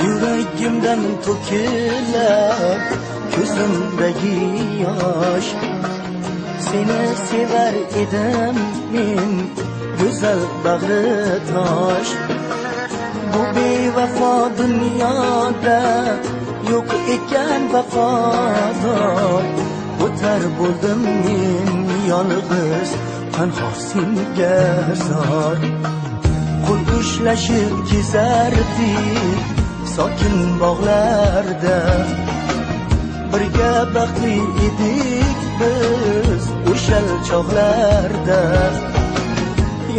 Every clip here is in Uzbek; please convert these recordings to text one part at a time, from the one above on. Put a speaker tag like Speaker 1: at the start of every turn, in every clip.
Speaker 1: Yüreğimden töküler gözümdeki yaş. Seni sever edim men güzel bağrı taş. Bu bevafo dünyada yok eken vafodor. O'tar bo'ldim men yolg'iz tanho senga zor. Qo'l ushlashib kezardik sokin bog'larda, birga baxtli edik biz o'shal chog'larda.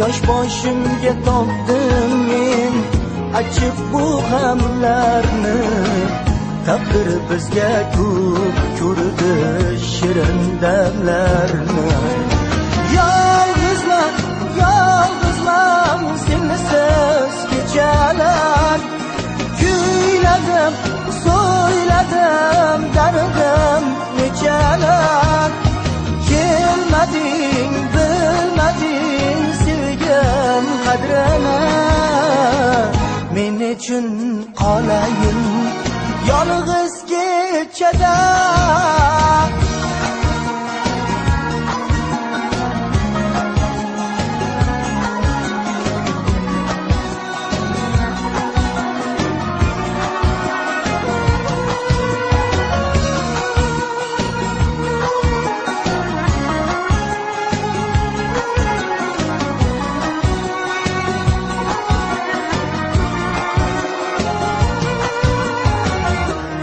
Speaker 1: Yosh boshimga topdim men achib bu g'amlarni, taqdir bizga ko'p ko'rdi shirin damlarni. Yolg'izman sensiz kechalar, kuyladim, so'yladim dardim nechalar. Kelmading, bilmading sevgim qadrini, men uchun qolayin yolg'iz kechada.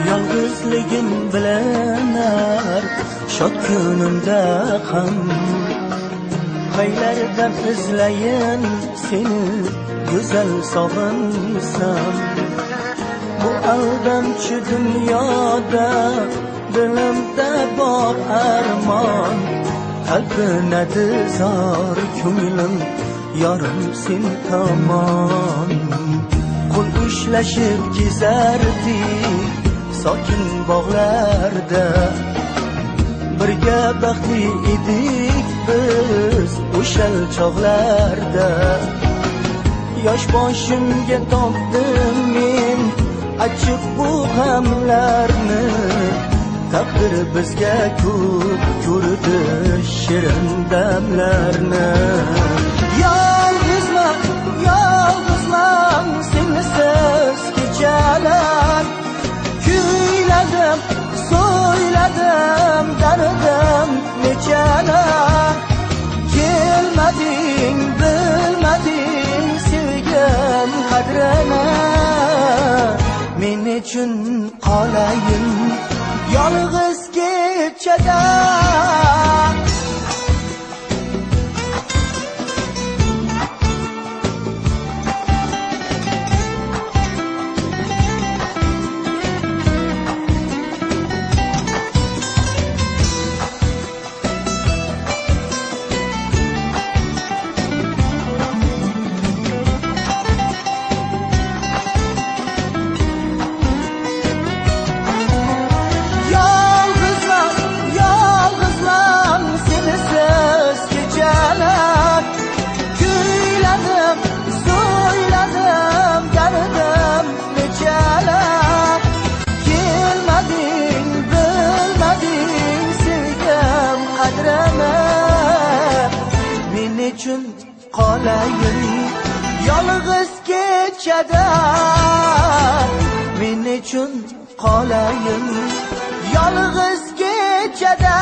Speaker 1: Yolg'izligim bilinar shod kunimda ham, qaylardan izlayin seni go'zal sog'insam. Bu aldamchi dunyoda dilimda bor armon, qalbinadi zor ko'nglim yorim sen tomon. Qo'l ushlashib kezardik sokin bog'larda, birga baxtli edik biz o'shal chog'larda. Yosh boshimga topdim men achib bu g'amlarni, taqdir bizga ko'p ko'rdi shirin damlarni. Yolg'izman sensiz kechalar, kuyladim, so'yladim dardim nechalar. Kelmading, bilmading sevgim qadrini, men uchun qolayin yolg'iz kechada. Men uchun qolayin yolg'iz kechada, men uchun qolayin yolg'iz kechada.